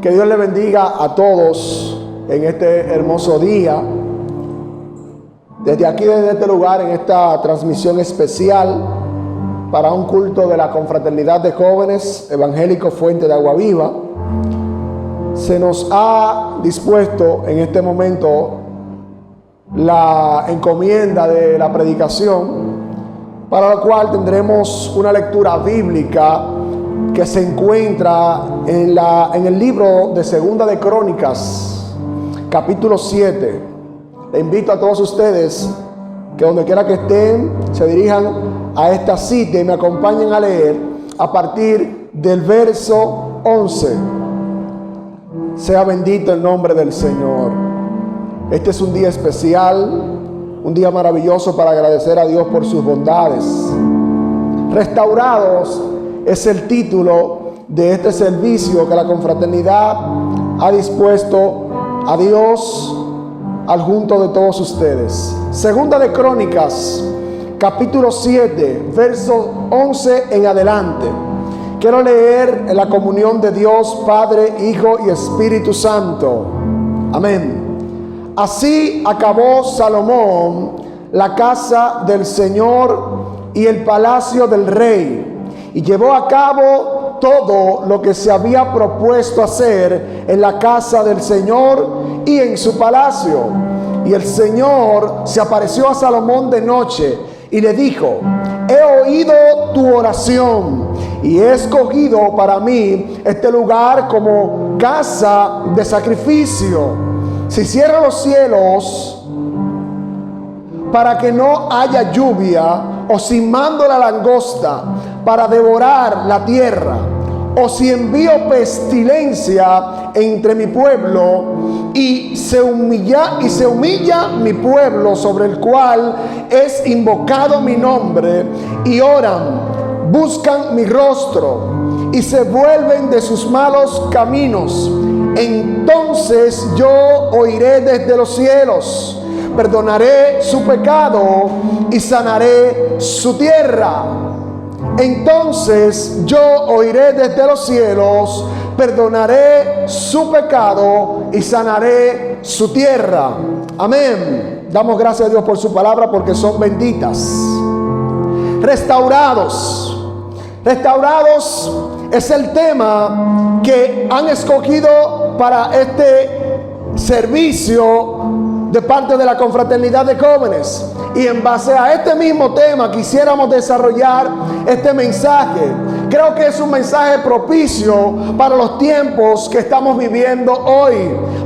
Que Dios le bendiga a todos en este hermoso día. Desde aquí, desde este lugar, en esta transmisión especial para un culto de la Confraternidad de Jóvenes Evangélicos Fuente de Agua Viva, se nos ha dispuesto en este momento la encomienda de la predicación, para la cual tendremos una lectura bíblica que se encuentra en el libro de Segunda de Crónicas, capítulo 7. Le invito a todos ustedes que donde quiera que estén se dirijan a esta cita y me acompañen a leer a partir del verso 11. Sea bendito el nombre del Señor. Este es un día especial, un día maravilloso para agradecer a Dios por sus bondades. Restaurados es el título de este servicio que la confraternidad ha dispuesto a Dios al junto de todos ustedes. Segunda de Crónicas, capítulo 7, verso 11 en adelante. Quiero leer en la comunión de Dios, Padre, Hijo y Espíritu Santo. Amén. Así acabó Salomón la casa del Señor y el palacio del rey, y llevó a cabo todo lo que se había propuesto hacer en la casa del Señor y en su palacio. Y el Señor se apareció a Salomón de noche y le dijo: he oído tu oración y he escogido para mí este lugar como casa de sacrificio. Si cierro los cielos para que no haya lluvia, o si mando la langosta para devorar la tierra, o si envío pestilencia entre mi pueblo y se humilla mi pueblo sobre el cual es invocado mi nombre, y oran, buscan mi rostro y se vuelven de sus malos caminos, entonces yo oiré desde los cielos, perdonaré su pecado y sanaré su tierra. Entonces yo oiré desde los cielos, perdonaré su pecado y sanaré su tierra. Amén. Damos gracias a Dios por su palabra, porque son benditas. Restaurados. Restaurados es el tema que han escogido para este servicio de parte de la Confraternidad de Jóvenes, y en base a este mismo tema quisiéramos desarrollar este mensaje. Creo que es un mensaje propicio para los tiempos que estamos viviendo hoy,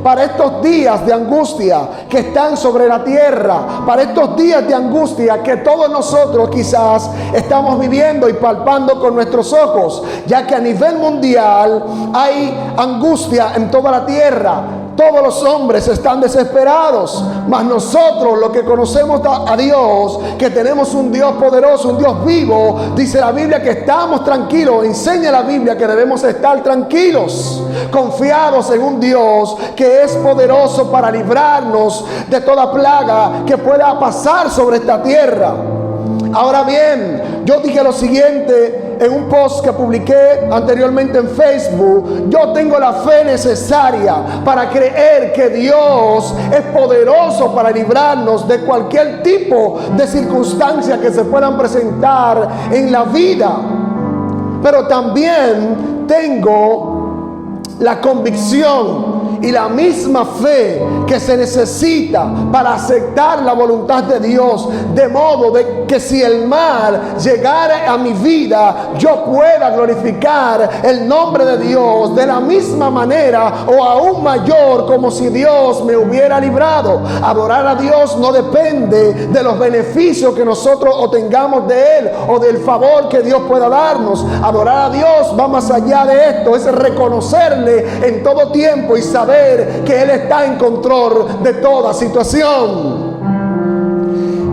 para estos días de angustia que están sobre la tierra, para estos días de angustia que todos nosotros quizás estamos viviendo y palpando con nuestros ojos, ya que a nivel mundial hay angustia en toda la tierra. Todos los hombres están desesperados, mas nosotros, los que conocemos a Dios, que tenemos un Dios poderoso, un Dios vivo, dice la Biblia que estamos tranquilos. Enseña la Biblia que debemos estar tranquilos, confiados en un Dios que es poderoso para librarnos de toda plaga que pueda pasar sobre esta tierra. Ahora bien, yo dije lo siguiente en un post que publiqué anteriormente en Facebook: yo tengo la fe necesaria para creer que Dios es poderoso para librarnos de cualquier tipo de circunstancias que se puedan presentar en la vida. Pero también tengo la convicción y la misma fe que se necesita para aceptar la voluntad de Dios, de modo de que si el mal llegara a mi vida, yo pueda glorificar el nombre de Dios de la misma manera o aún mayor, como si Dios me hubiera librado. Adorar a Dios no depende de los beneficios que nosotros obtengamos de Él o del favor que Dios pueda darnos. Adorar a Dios va más allá de esto, es reconocerle en todo tiempo y saber que Él está en control de toda situación.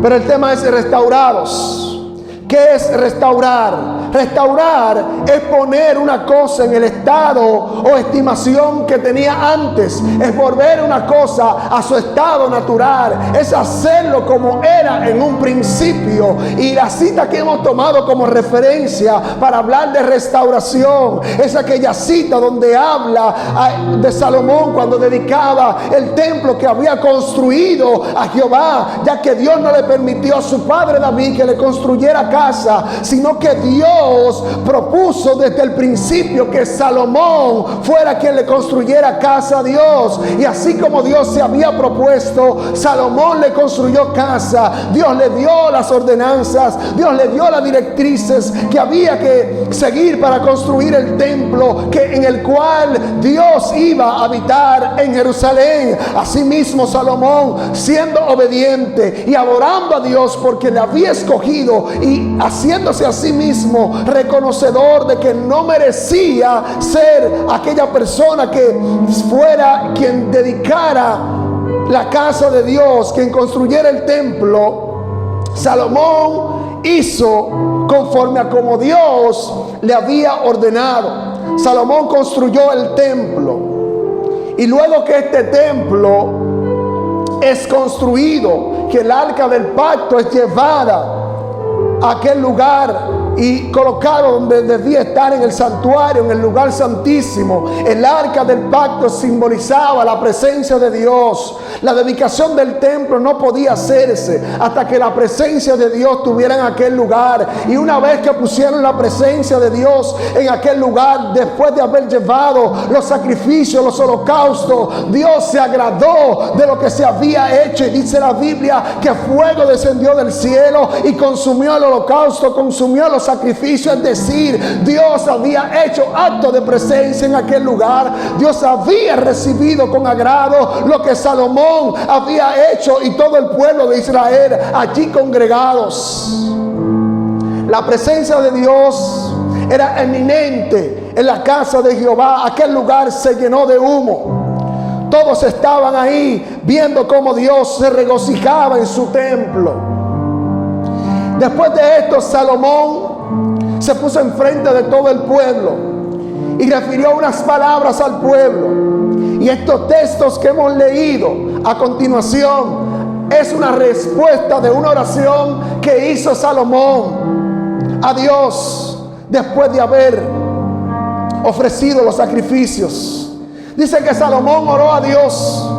Pero el tema es restaurados. ¿Qué es restaurar? Restaurar es poner una cosa en el estado o estimación que tenía antes. Es volver una cosa a su estado natural. Es hacerlo como era en un principio. Y la cita que hemos tomado como referencia para hablar de restauración es aquella cita donde habla de Salomón cuando dedicaba el templo que había construido a Jehová, ya que Dios no le permitió a su padre David que le construyera casa, sino que Dios propuso desde el principio que Salomón fuera quien le construyera casa a Dios. Y así como Dios se había propuesto, Salomón le construyó casa. Dios le dio las ordenanzas, Dios le dio las directrices que había que seguir para construir el templo en el cual Dios iba a habitar en Jerusalén. Asimismo, Salomón, siendo obediente y adorando a Dios porque le había escogido y haciéndose a sí mismo reconocedor de que no merecía ser aquella persona que fuera quien dedicara la casa de Dios, quien construyera el templo, Salomón hizo conforme a como Dios le había ordenado. Salomón construyó el templo, y luego que este templo es construido, que el arca del pacto es llevada a aquel lugar y colocado donde debía estar, en el santuario, en el lugar santísimo. El arca del pacto simbolizaba la presencia de Dios. La dedicación del templo no podía hacerse hasta que la presencia de Dios estuviera en aquel lugar. Y una vez que pusieron la presencia de Dios en aquel lugar, después de haber llevado los sacrificios, los holocaustos, Dios se agradó de lo que se había hecho. Y dice la Biblia que fuego descendió del cielo y consumió el holocausto, consumió los sacrificios. Es decir, Dios había hecho acto de presencia en aquel lugar. Dios había recibido con agrado lo que Salomón había hecho y todo el pueblo de Israel allí congregados. La presencia de Dios era eminente en la casa de Jehová. Aquel lugar se llenó de humo. Todos estaban ahí viendo cómo Dios se regocijaba en su templo. Después de esto, Salomón se puso enfrente de todo el pueblo y refirió unas palabras al pueblo. Y estos textos que hemos leído a continuación es una respuesta de una oración que hizo Salomón a Dios después de haber ofrecido los sacrificios. Dice que Salomón oró a Dios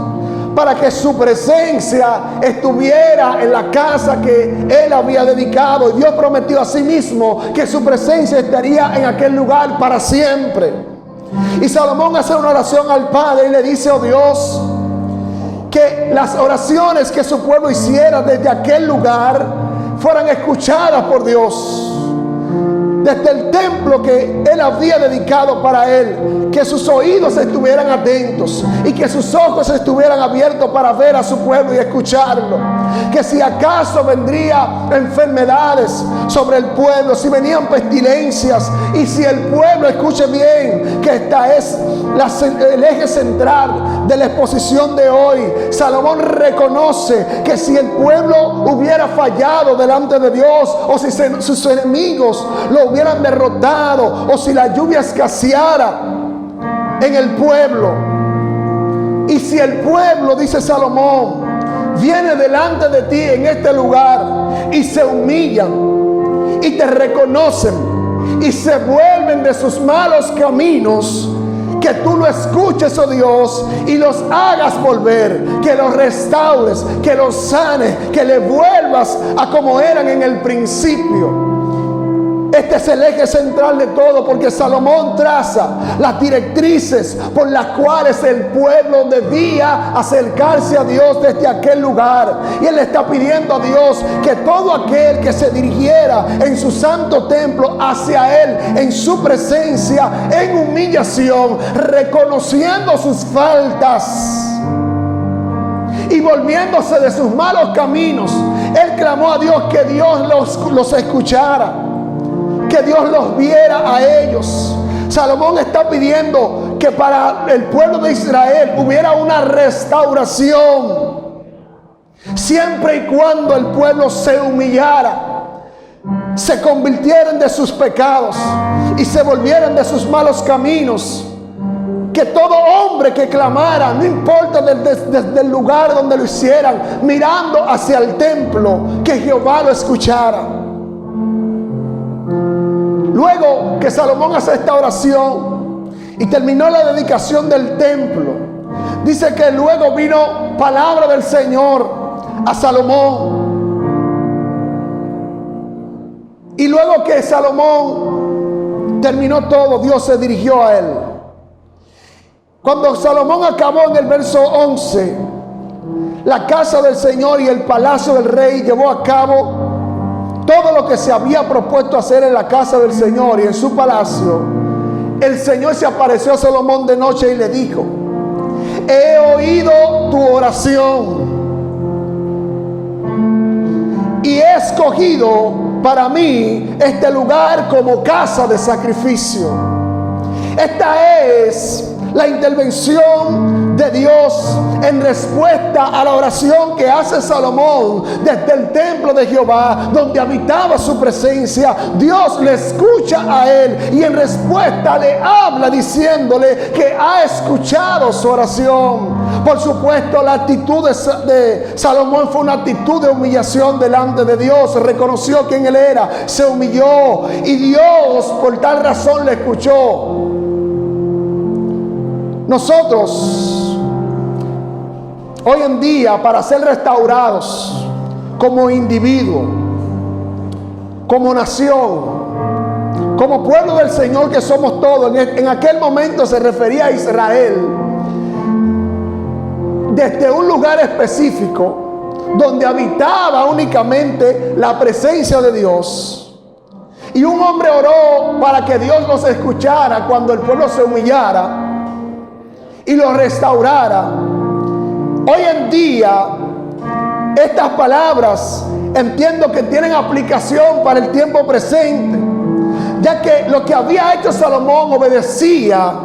para que su presencia estuviera en la casa que él había dedicado. Y Dios prometió a sí mismo que su presencia estaría en aquel lugar para siempre. Y Salomón hace una oración al Padre y le dice: oh Dios, que las oraciones que su pueblo hiciera desde aquel lugar fueran escuchadas por Dios. Desde el templo que él había dedicado para él, que sus oídos estuvieran atentos y que sus ojos estuvieran abiertos para ver a su pueblo y escucharlo. Que si acaso vendría enfermedades sobre el pueblo, si venían pestilencias, y si el pueblo, escuche bien, que esta es el eje central de la exposición de hoy. Salomón reconoce que si el pueblo hubiera fallado delante de Dios, o si sus enemigos lo hubieran derrotado, o si la lluvia escaseara en el pueblo, y si el pueblo, dice Salomón, viene delante de ti en este lugar y se humillan y te reconocen y se vuelven de sus malos caminos, que tú lo escuches, oh Dios, y los hagas volver, que los restaures, que los sanes, que le vuelvas a como eran en el principio. Este es el eje central de todo, porque Salomón traza las directrices por las cuales el pueblo debía acercarse a Dios desde aquel lugar. Y él está pidiendo a Dios que todo aquel que se dirigiera en su santo templo hacia él, en su presencia, en humillación, reconociendo sus faltas y volviéndose de sus malos caminos, él clamó a Dios que Dios los escuchara, que Dios los viera a ellos. Salomón está pidiendo que para el pueblo de Israel hubiera una restauración, siempre y cuando el pueblo se humillara. se convirtieran de sus pecados y se volvieran de sus malos caminos. Que todo hombre que clamara, no importa desde el lugar donde lo hicieran, mirando hacia el templo, que Jehová lo escuchara. Luego que Salomón hace esta oración y terminó la dedicación del templo, dice que luego vino palabra del Señor a Salomón. Y luego que Salomón terminó todo, Dios se dirigió a él. Cuando Salomón acabó en el verso 11, la casa del Señor y el palacio del rey llevó a cabo todo lo que se había propuesto hacer en la casa del Señor y en su palacio. El Señor se apareció a Salomón de noche y le dijo: he oído tu oración y he escogido para mí este lugar como casa de sacrificio. Esta es la intervención de Dios en respuesta a la oración que hace Salomón desde el templo de Jehová, donde habitaba su presencia. Dios le escucha a él y en respuesta le habla diciéndole que ha escuchado su oración. Por supuesto, la actitud de Salomón fue una actitud de humillación delante de Dios. Reconoció quién él era, se humilló y Dios por tal razón le escuchó. Nosotros hoy en día, para ser restaurados como individuo, como nación, como pueblo del Señor que somos todos, en aquel momento se refería a Israel, desde un lugar específico donde habitaba únicamente la presencia de Dios, y un hombre oró para que Dios los escuchara cuando el pueblo se humillara y lo restaurara. Hoy en día estas palabras entiendo que tienen aplicación para el tiempo presente, ya que lo que había hecho Salomón obedecía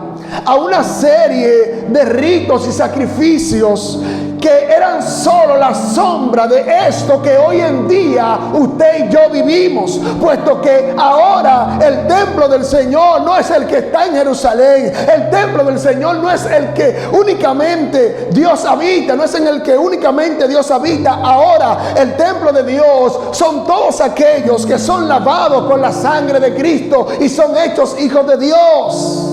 a una serie de ritos y sacrificios que eran solo la sombra de esto que hoy en día usted y yo vivimos, puesto que ahora el templo del Señor no es el que está en Jerusalén. El templo del Señor no es el que únicamente Dios habita, no es en el que únicamente Dios habita. Ahora el templo de Dios son todos aquellos que son lavados con la sangre de Cristo y son hechos hijos de Dios.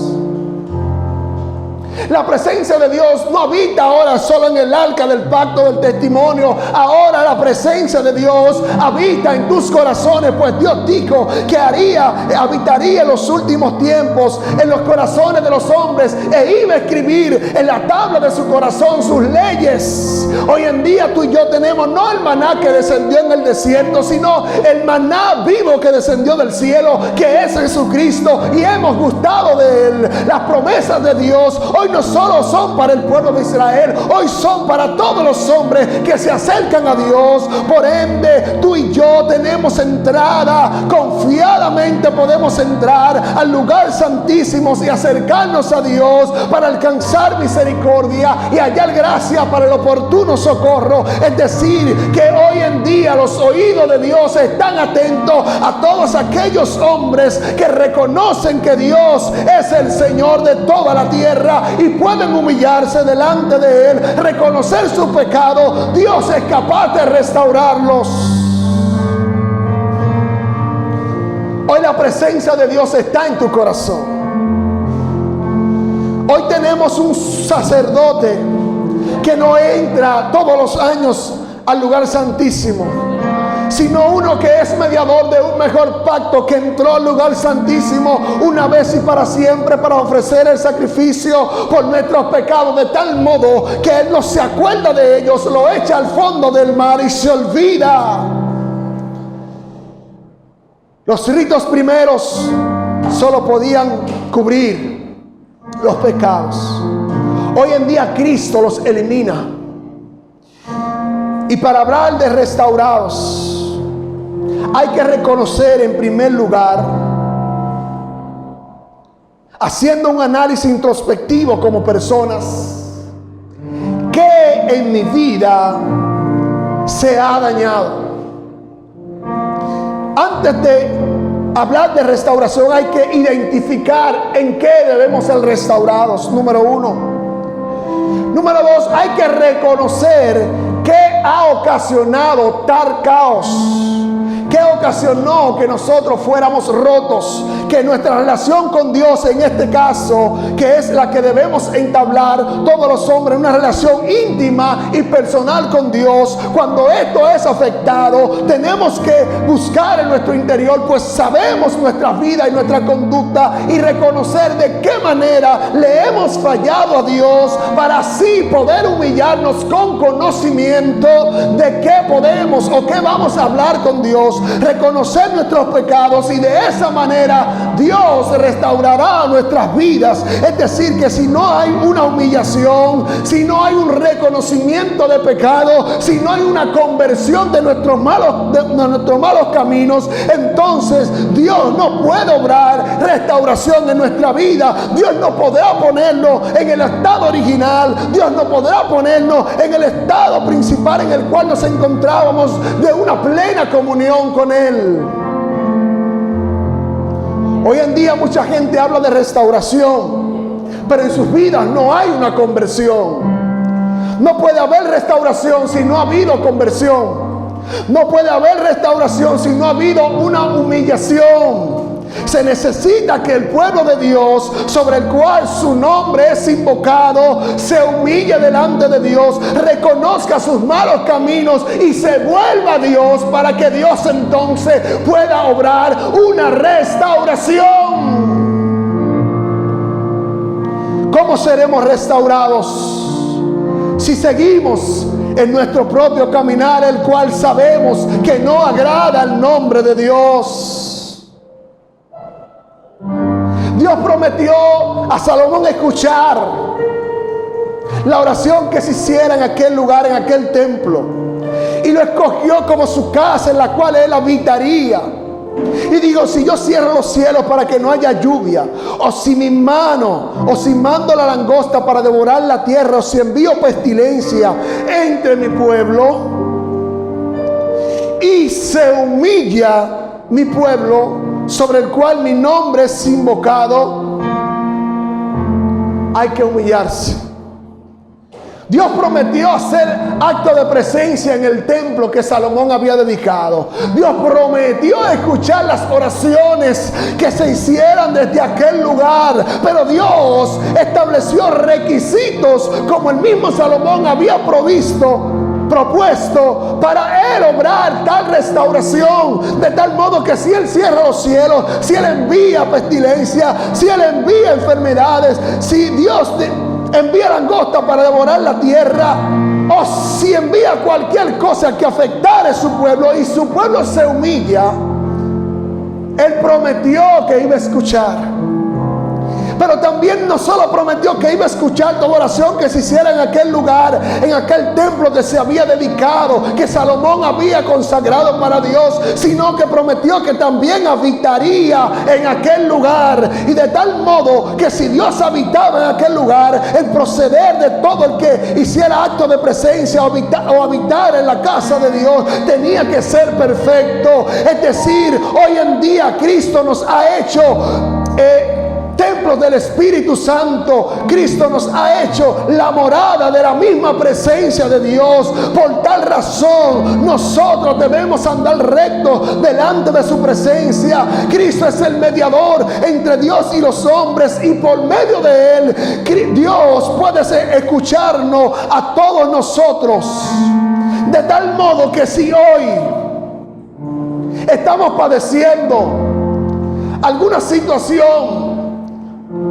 La presencia de Dios no habita ahora solo en el arca del pacto del testimonio. Ahora la presencia de Dios habita en tus corazones, pues Dios dijo que habitaría en los últimos tiempos en los corazones de los hombres e iba a escribir en la tabla de su corazón sus leyes. Hoy en día tú y yo tenemos no el maná que descendió en el desierto, sino el maná vivo que descendió del cielo, que es Jesucristo, y hemos gustado de él. Las promesas de Dios hoy no solo son para el pueblo de Israel, hoy son para todos los hombres que se acercan a Dios. Por ende, tú y yo tenemos entrada, confiadamente podemos entrar al lugar santísimo y acercarnos a Dios para alcanzar misericordia y hallar gracia para el oportuno socorro. Es decir, que hoy en día los oídos de Dios están atentos a todos aquellos hombres que reconocen que Dios es el Señor de toda la tierra y pueden humillarse delante de él, reconocer su pecado. Dios es capaz de restaurarlos. Hoy la presencia de Dios está en tu corazón. Hoy tenemos un sacerdote que no entra todos los años al lugar santísimo, sino uno que es mediador de un mejor pacto, que entró al lugar santísimo una vez y para siempre para ofrecer el sacrificio por nuestros pecados, de tal modo que Él no se acuerda de ellos, lo echa al fondo del mar y se olvida. Los ritos primeros solo podían cubrir los pecados. Hoy en día Cristo los elimina. Y para hablar de restaurados, hay que reconocer en primer lugar, haciendo un análisis introspectivo como personas, que en mi vida se ha dañado, antes de hablar de restauración hay que identificar en qué debemos ser restaurados. Número uno. Número dos, hay que reconocer qué ha ocasionado tal caos. ¿Qué ocasionó que nosotros fuéramos rotos? Que nuestra relación con Dios, en este caso, que es la que debemos entablar todos los hombres, una relación íntima y personal con Dios. Cuando esto es afectado, tenemos que buscar en nuestro interior, pues sabemos nuestra vida y nuestra conducta, y reconocer de qué manera le hemos fallado a Dios, para así poder humillarnos con conocimiento de qué podemos o qué vamos a hablar con Dios. Reconocer nuestros pecados, y de esa manera Dios restaurará nuestras vidas. Es decir, que si no hay una humillación, si no hay un reconocimiento de pecado, si no hay una conversión de nuestros malos caminos, entonces Dios no puede obrar restauración en nuestra vida. Dios no podrá ponernos en el estado original. Dios no podrá ponernos en el estado principal en el cual nos encontrábamos, de una plena comunión con Él. Hoy en día mucha gente habla de restauración, pero en sus vidas no hay una conversión. No puede haber restauración si no ha habido conversión. No puede haber restauración si no ha habido una humillación. Se necesita que el pueblo de Dios, sobre el cual su nombre es invocado, se humille delante de Dios, reconozca sus malos caminos y se vuelva a Dios, para que Dios entonces pueda obrar una restauración. ¿Cómo seremos restaurados? Si seguimos en nuestro propio caminar, el cual sabemos que no agrada al nombre de Dios. Dios prometió a Salomón escuchar la oración que se hiciera en aquel lugar, en aquel templo, y lo escogió como su casa en la cual él habitaría. Y digo, si yo cierro los cielos para que no haya lluvia, o si mi mano, o si mando la langosta para devorar la tierra, o si envío pestilencia entre mi pueblo, y se humilla mi pueblo, sobre el cual mi nombre es invocado, hay que humillarse. Dios prometió hacer acto de presencia en el templo que Salomón había dedicado. Dios prometió escuchar las oraciones que se hicieran desde aquel lugar. Pero Dios estableció requisitos, como el mismo Salomón había propuesto para él obrar tal restauración, de tal modo que si él cierra los cielos, si él envía pestilencia, si él envía enfermedades, si Dios envía langosta para devorar la tierra, o si envía cualquier cosa que afectara a su pueblo, y su pueblo se humilla, él prometió que iba a escuchar. Pero también no solo prometió que iba a escuchar toda oración que se hiciera en aquel lugar, en aquel templo que se había dedicado, que Salomón había consagrado para Dios, sino que prometió que también habitaría en aquel lugar. Y de tal modo que si Dios habitaba en aquel lugar, el proceder de todo el que hiciera acto de presencia o habitar en la casa de Dios tenía que ser perfecto. Es decir, hoy en día Cristo nos ha hecho templos del Espíritu Santo. Cristo nos ha hecho la morada de la misma presencia de Dios. Por tal razón nosotros debemos andar rectos delante de su presencia. Cristo es el mediador entre Dios y los hombres, y por medio de él Dios puede escucharnos a todos nosotros. De tal modo que si hoy estamos padeciendo alguna situación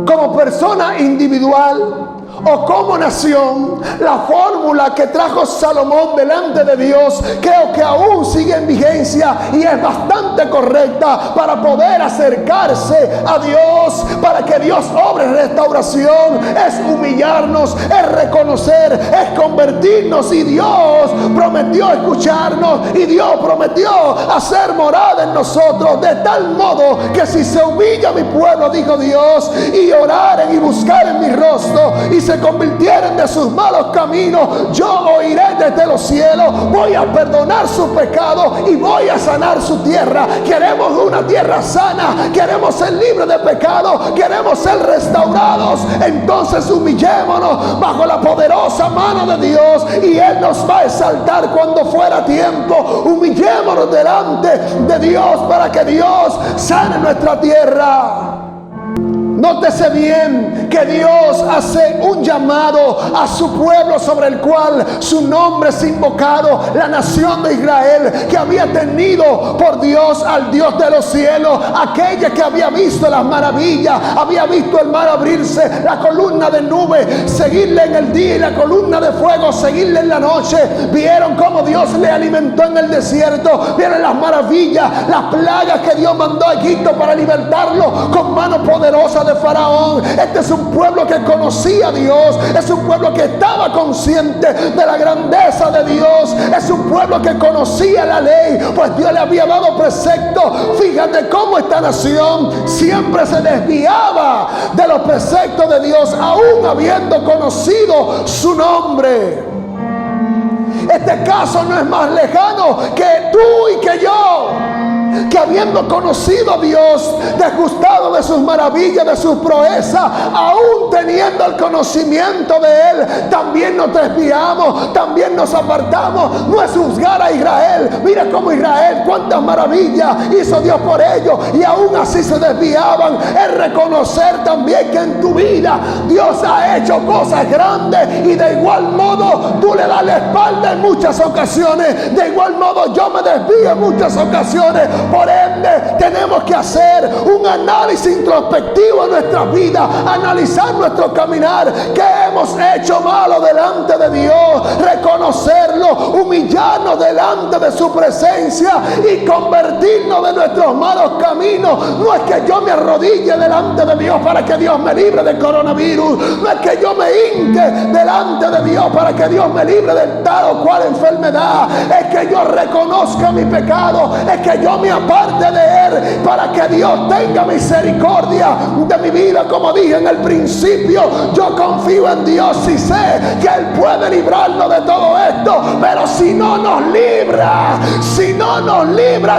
como persona individual o como nación, la fórmula que trajo Salomón delante de Dios creo que aún sigue en vigencia y es bastante correcta para poder acercarse a Dios, para que Dios obre restauración. Es humillarnos, es reconocer, es convertirnos, y Dios prometió escucharnos, y Dios prometió hacer morada en nosotros, de tal modo que si se humilla mi pueblo, dijo Dios, y oraren y buscaren mi rostro y se convirtieren de sus malos caminos, yo oiré desde los cielos, voy a perdonar su pecado y voy a sanar su tierra. Queremos una tierra sana, queremos ser libres de pecado, queremos ser restaurados. Entonces humillémonos bajo la poderosa mano de Dios y Él nos va a exaltar cuando fuera tiempo. Humillémonos delante de Dios para que Dios sane nuestra tierra. Nótese bien que Dios hace un llamado a su pueblo sobre el cual su nombre es invocado, la nación de Israel, que había tenido por Dios al Dios de los cielos, aquella que había visto las maravillas, había visto el mar abrirse, la columna de nube seguirle en el día y la columna de fuego seguirle en la noche. Vieron cómo Dios le alimentó en el desierto, vieron las maravillas, las plagas que Dios mandó a Egipto para libertarlo con mano poderosa de Faraón. Este es un pueblo que conocía a Dios, es un pueblo que estaba consciente de la grandeza de Dios, es un pueblo que conocía la ley, pues Dios le había dado preceptos. Fíjate cómo esta nación siempre se desviaba de los preceptos de Dios, aún habiendo conocido su nombre. Este caso no es más lejano que tú y que yo, que habiendo conocido a Dios, disgustado de sus maravillas, de sus proezas, aún teniendo el conocimiento de Él, también nos desviamos, también nos apartamos. No es juzgar a Israel. Mira cómo Israel, cuántas maravillas hizo Dios por ellos, y aún así se desviaban. Es reconocer también que en tu vida Dios ha hecho cosas grandes, y de igual modo tú le das la espalda en muchas ocasiones. De igual modo yo me desvío en muchas ocasiones. Por ende, tenemos que hacer un análisis introspectivo en nuestras vidas, analizar nuestro caminar, qué hemos hecho malo delante de Dios, reconocerlo, humillarnos delante de su presencia y convertirnos de nuestros malos caminos. No es que yo me arrodille delante de Dios para que Dios me libre del coronavirus, no es que yo me hinque delante de Dios para que Dios me libre de tal o cual enfermedad, es que yo reconozca mi pecado, es que yo me aparte de Él para que Dios tenga misericordia de mi vida. Como dije en el principio, yo confío en Dios y sé que Él puede librarnos de todo esto, pero si no nos libra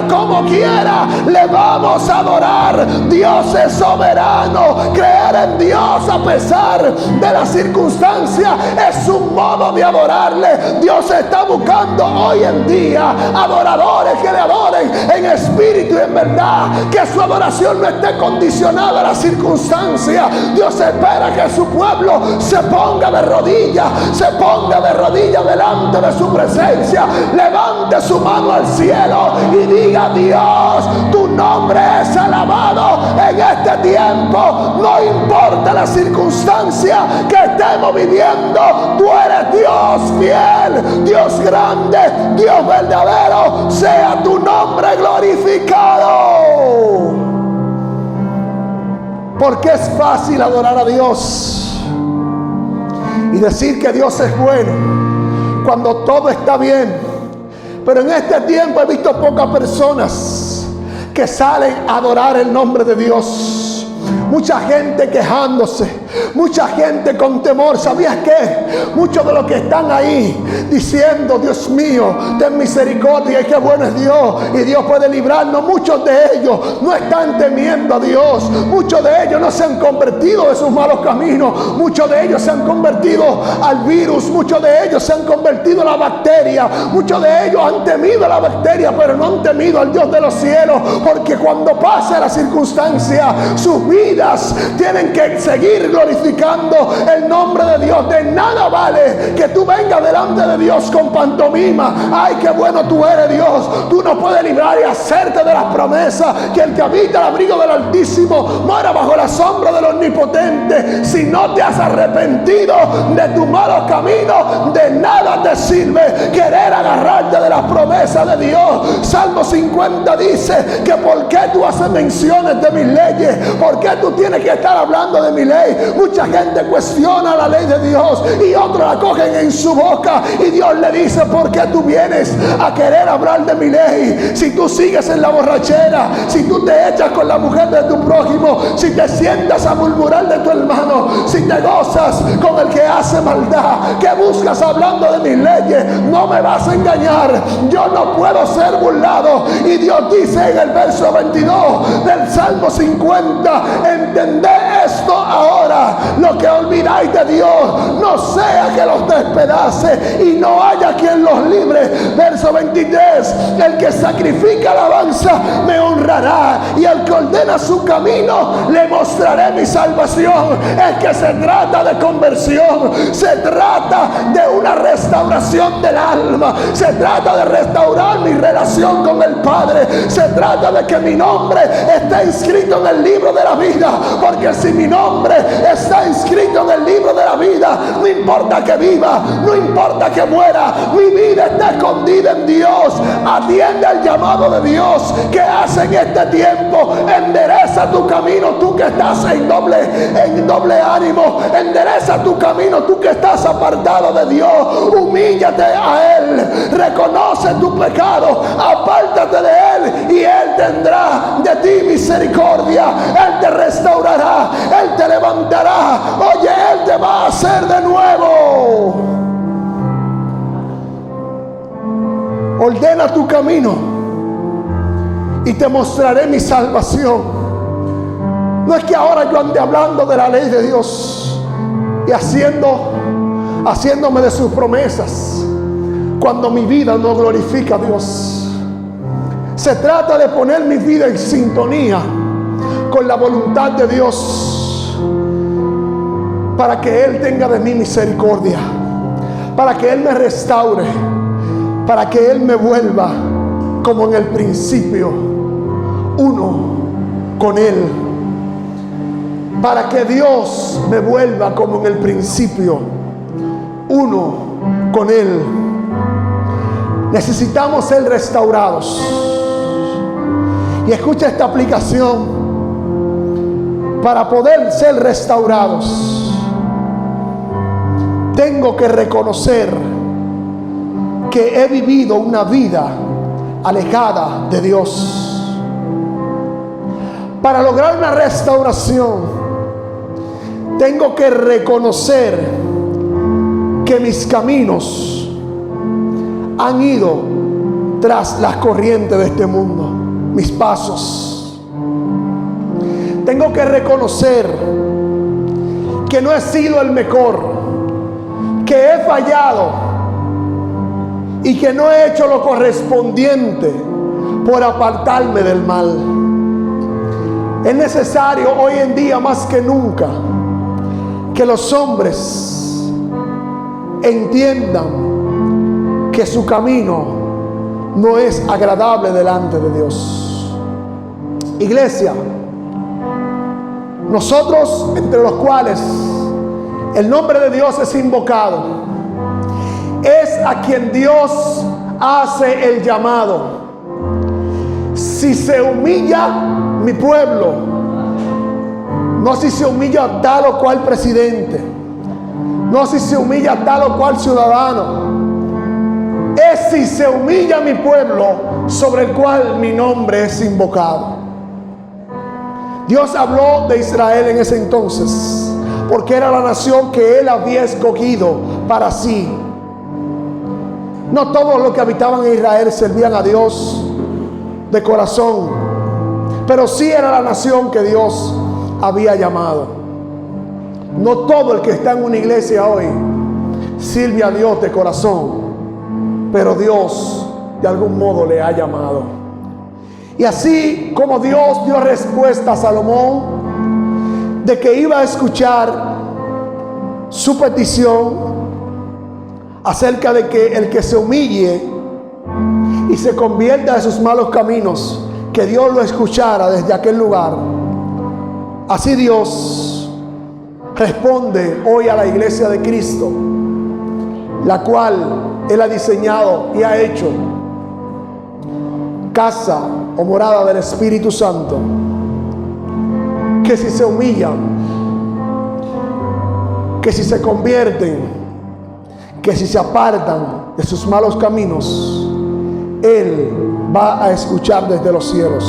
como quiera, le vamos a adorar. Dios es soberano. Creer en Dios a pesar de las circunstancias es un modo de adorarle. Dios está buscando hoy en día adoradores que le adoren en espíritu y en verdad, que su adoración no esté condicionada a las circunstancias. Dios espera que su pueblo se ponga de rodillas delante de su presencia, levante su mano al cielo y diga: Dios, tu nombre es alabado en este tiempo. No importa la circunstancia que estemos viviendo, tú eres Dios fiel, Dios grande, Dios verdadero. Sea tu nombre glorificado. Porque es fácil adorar a Dios y decir que Dios es bueno cuando todo está bien, pero en este tiempo he visto pocas personas que salen a adorar el nombre de Dios. Mucha gente quejándose, mucha gente con temor. ¿Sabías qué? Muchos de los que están ahí diciendo: Dios mío, ten misericordia, y qué bueno es Dios, y Dios puede librarnos. Muchos de ellos no están temiendo a Dios. Muchos de ellos no se han convertido de sus malos caminos. Muchos de ellos se han convertido al virus. Muchos de ellos se han convertido a la bacteria. Muchos de ellos han temido a la bacteria, pero no han temido al Dios de los cielos, porque cuando pase la circunstancia, sus vidas tienen que seguir glorificando el nombre de Dios. De nada vale que tú vengas delante de Dios con pantomima. Ay, qué bueno tú eres, Dios. Tú nos puedes librar y hacerte de las promesas que el que habita el abrigo del Altísimo mora bajo la sombra del Omnipotente. Si no te has arrepentido de tus malos caminos, de nada te sirve querer agarrarte de las promesas de Dios. Salmo 50 dice que por qué tú haces menciones de mis leyes, por qué tú tienes que estar hablando de mi ley, Mucha gente cuestiona la ley de Dios y otros la cogen en su boca, y Dios le dice: ¿por qué tú vienes a querer hablar de mi ley? Si tú sigues en la borrachera, si tú te echas con la mujer de tu prójimo, si te sientas a murmurar de tu hermano, si te gozas con el que hace maldad, ¿qué buscas hablando de mis leyes? No me vas a engañar, yo no puedo ser burlado. Y Dios dice en el verso 22 del Salmo 50: entended esto ahora, lo que olvidáis de Dios no sea que los despedace y no haya quien los libre. Verso 23: el que sacrifica alabanza me honrará, y el que ordena su camino le mostraré mi salvación. Es que se trata de conversión, se trata de una restauración del alma, se trata de restaurar mi relación con el Padre, se trata de que mi nombre esté inscrito en el libro de la vida, porque si mi nombre está inscrito en el libro de la vida, no importa que viva, no importa que muera, mi vida está escondida en Dios. Atiende al llamado de Dios que hace en este tiempo. Endereza tu camino, tú que estás en doble ánimo. Endereza tu camino, tú que estás apartado de Dios. Humíllate a Él, reconoce tu pecado, apártate de Él, y Él tendrá de ti misericordia. Él te restaurará, Él te levantará. Oye, Él te va a hacer de nuevo. Ordena tu camino y te mostraré mi salvación. No es que ahora yo ande hablando de la ley de Dios y haciéndome de sus promesas cuando mi vida no glorifica a Dios. Se trata de poner mi vida en sintonía con la voluntad de Dios, para que Él tenga de mí misericordia, para que Él me restaure, para que Él me vuelva como en el principio, uno con Él. Para que Dios me vuelva como en el principio, uno con Él. Necesitamos ser restaurados. Y escucha esta aplicación. Para poder ser restaurados, tengo que reconocer que he vivido una vida alejada de Dios. Para lograr una restauración, tengo que reconocer que mis caminos han ido tras las corrientes de este mundo, mis pasos. Tengo que reconocer que no he sido el mejor, que he fallado y que no he hecho lo correspondiente por apartarme del mal. Es necesario hoy en día más que nunca que los hombres entiendan que su camino no es agradable delante de Dios. Iglesia, nosotros, entre los cuales el nombre de Dios es invocado, es a quien Dios hace el llamado. Si se humilla mi pueblo, no si se humilla a tal o cual presidente, no si se humilla a tal o cual ciudadano, es si se humilla mi pueblo sobre el cual mi nombre es invocado. Dios habló de Israel en ese entonces, porque era la nación que Él había escogido para sí. No todos los que habitaban en Israel servían a Dios de corazón, pero sí era la nación que Dios había llamado. No todo el que está en una iglesia hoy sirve a Dios de corazón, pero Dios de algún modo le ha llamado. Y así como Dios dio respuesta a Salomón de que iba a escuchar su petición acerca de que el que se humille y se convierta de sus malos caminos, que Dios lo escuchara desde aquel lugar, así Dios responde hoy a la iglesia de Cristo, la cual Él ha diseñado y ha hecho casa o morada del Espíritu Santo, que si se humillan que si se convierten, que si se apartan de sus malos caminos, Él va a escuchar desde los cielos,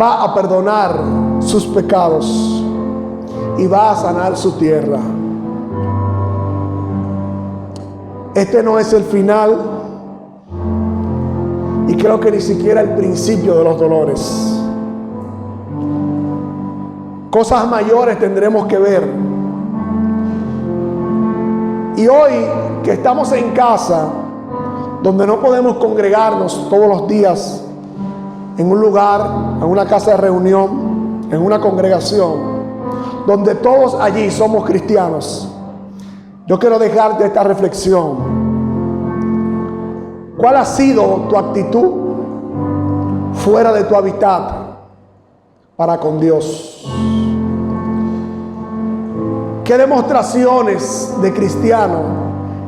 va a perdonar sus pecados y va a sanar su tierra. Este no es el final, y creo que ni siquiera el principio de los dolores. Cosas mayores tendremos que ver. Y hoy que estamos en casa, donde no podemos congregarnos todos los días en un lugar, en una casa de reunión, en una congregación, donde todos allí somos cristianos, yo quiero dejarte esta reflexión. ¿Cuál ha sido tu actitud fuera de tu hábitat para con Dios? ¿Qué demostraciones de cristiano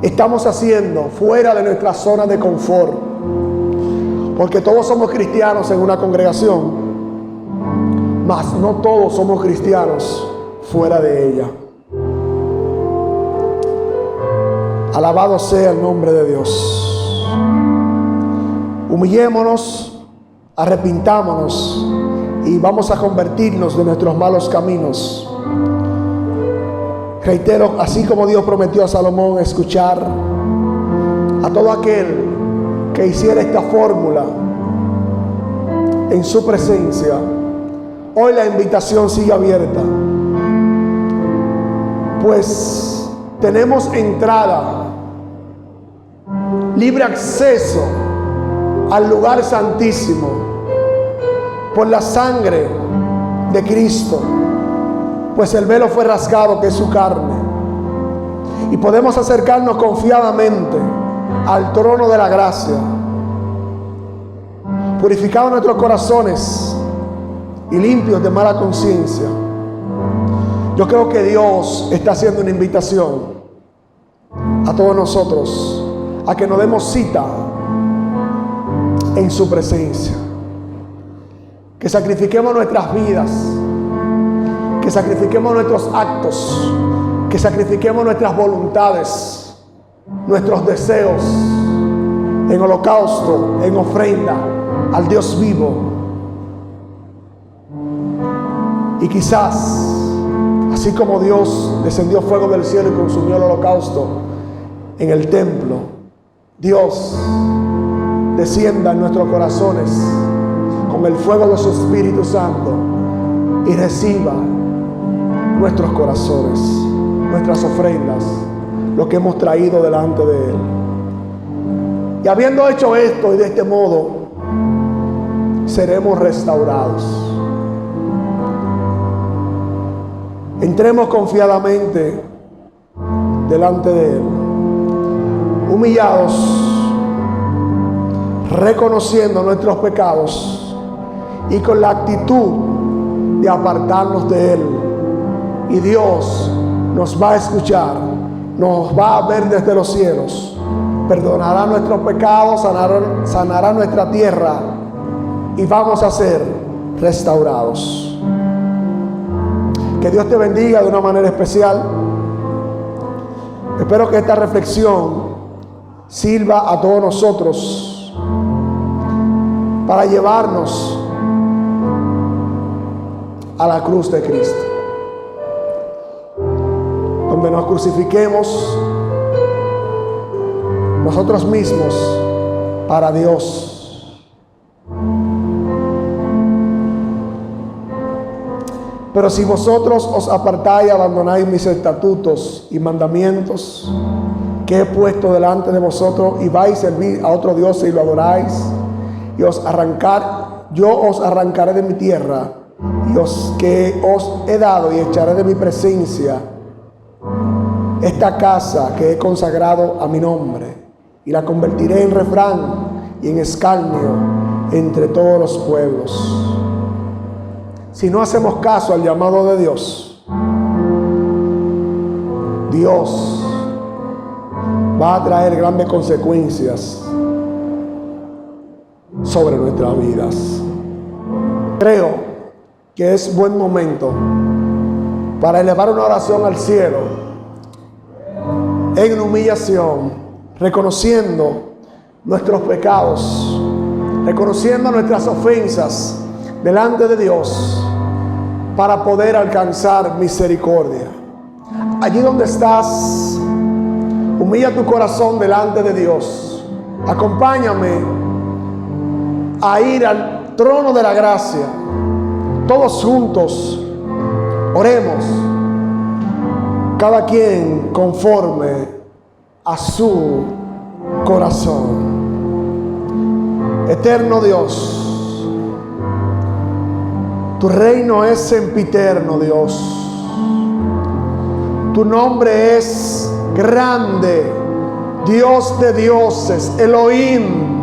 estamos haciendo fuera de nuestra zona de confort? Porque todos somos cristianos en una congregación, mas no todos somos cristianos fuera de ella. Alabado sea el nombre de Dios. Humillémonos, arrepintámonos y vamos a convertirnos de nuestros malos caminos. Reitero, así como Dios prometió a Salomón escuchar a todo aquel que hiciera esta fórmula en su presencia, hoy la invitación sigue abierta. Pues tenemos entrada, libre acceso al lugar santísimo por la sangre de Cristo. Pues el velo fue rasgado, que es su carne, y podemos acercarnos confiadamente al trono de la gracia, purificados nuestros corazones y limpios de mala conciencia. Yo creo que Dios está haciendo una invitación a todos nosotros a que nos demos cita en su presencia, que sacrifiquemos nuestras vidas, que sacrifiquemos nuestros actos, que sacrifiquemos nuestras voluntades, nuestros deseos en holocausto, en ofrenda al Dios vivo. Y quizás, así como Dios descendió fuego del cielo y consumió el holocausto en el templo, Dios descienda en nuestros corazones con el fuego de su Espíritu Santo y reciba nuestros corazones, nuestras ofrendas, lo que hemos traído delante de Él. Y habiendo hecho esto y de este modo, seremos restaurados. Entremos confiadamente delante de Él, humillados, reconociendo nuestros pecados y con la actitud de apartarnos de Él. Y Dios nos va a escuchar, nos va a ver desde los cielos, perdonará nuestros pecados, sanará nuestra tierra y vamos a ser restaurados. Que Dios te bendiga de una manera especial. Espero que esta reflexión sirva a todos nosotros para llevarnos a la cruz de Cristo, donde nos crucifiquemos nosotros mismos para Dios. Pero si vosotros os apartáis y abandonáis mis estatutos y mandamientos que he puesto delante de vosotros, y vais a servir a otro Dios y lo adoráis, y yo os arrancaré de mi tierra que os he dado, y echaré de mi presencia esta casa que he consagrado a mi nombre, y la convertiré en refrán y en escarnio entre todos los pueblos. Si no hacemos caso al llamado de Dios, Dios va a traer grandes consecuencias sobre nuestras vidas. Creo que es buen momento para elevar una oración al cielo en humillación, reconociendo nuestros pecados, reconociendo nuestras ofensas delante de Dios, para poder alcanzar misericordia. Allí donde estás, humilla tu corazón delante de Dios. Acompáñame a ir al trono de la gracia. Todos juntos oremos, cada quien conforme a su corazón. Eterno Dios, tu reino es sempiterno, Dios. Tu nombre es grande, Dios de dioses, Elohim.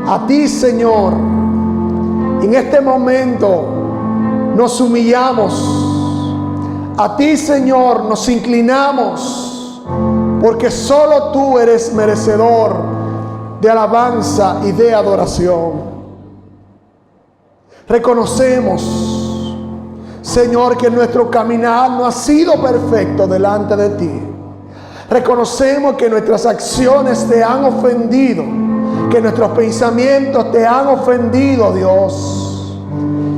A ti, Señor, en este momento nos humillamos. A ti, Señor, nos inclinamos, porque solo tú eres merecedor de alabanza y de adoración. Reconocemos, Señor, que nuestro caminar no ha sido perfecto delante de ti. Reconocemos que nuestras acciones te han ofendido, que nuestros pensamientos te han ofendido, Dios,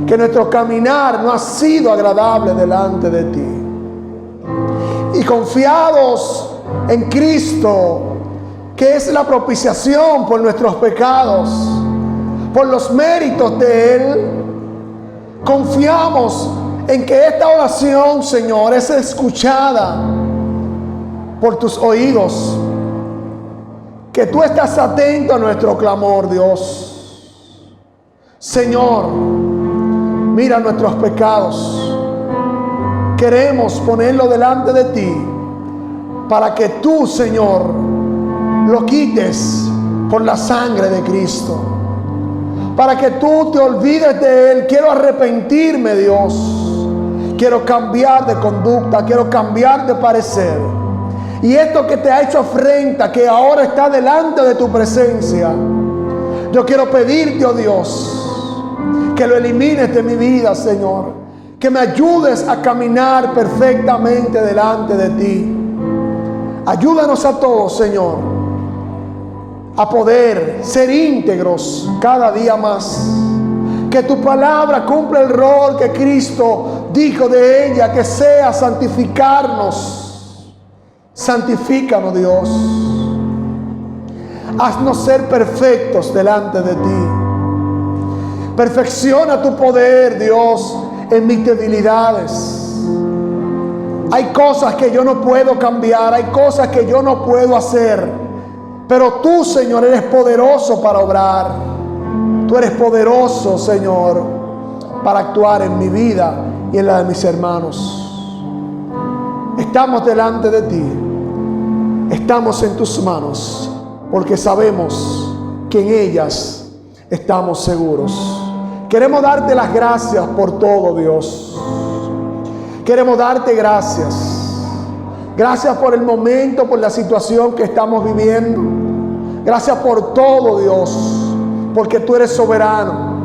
que nuestro caminar no ha sido agradable delante de ti. Y confiados en Cristo, que es la propiciación por nuestros pecados, por los méritos de Él, confiamos en que esta oración, Señor, es escuchada por tus oídos, que tú estás atento a nuestro clamor, Dios. Señor, mira nuestros pecados. Queremos ponerlo delante de ti para que tú, Señor, lo quites por la sangre de Cristo. Para que tú te olvides de Él. Quiero arrepentirme, Dios. Quiero cambiar de conducta. Quiero cambiar de parecer. Y esto que te ha hecho afrenta, que ahora está delante de tu presencia, yo quiero pedirte, oh Dios, que lo elimines de mi vida, Señor. Que me ayudes a caminar perfectamente delante de ti. Ayúdanos a todos, Señor, a poder ser íntegros cada día más. Que tu palabra cumpla el rol que Cristo dijo de ella, que sea santificarnos. Santifícanos, Dios. Haznos ser perfectos delante de ti. Perfecciona tu poder, Dios, en mis debilidades. Hay cosas que yo no puedo cambiar, hay cosas que yo no puedo hacer, pero tú, Señor, eres poderoso para obrar. Tú eres poderoso, Señor, para actuar en mi vida y en la de mis hermanos. Estamos delante de ti. Estamos en tus manos, porque sabemos que en ellas estamos seguros. Queremos darte las gracias por todo, Dios. Queremos darte gracias. Gracias por el momento, por la situación que estamos viviendo. Gracias por todo, Dios, porque tú eres soberano,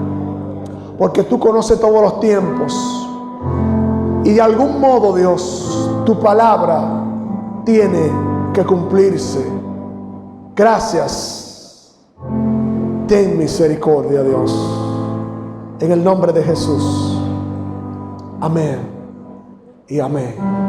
porque tú conoces todos los tiempos. Y de algún modo, Dios, tu palabra tiene que cumplirse. Gracias. Ten misericordia, Dios. En el nombre de Jesús. Amén y amén.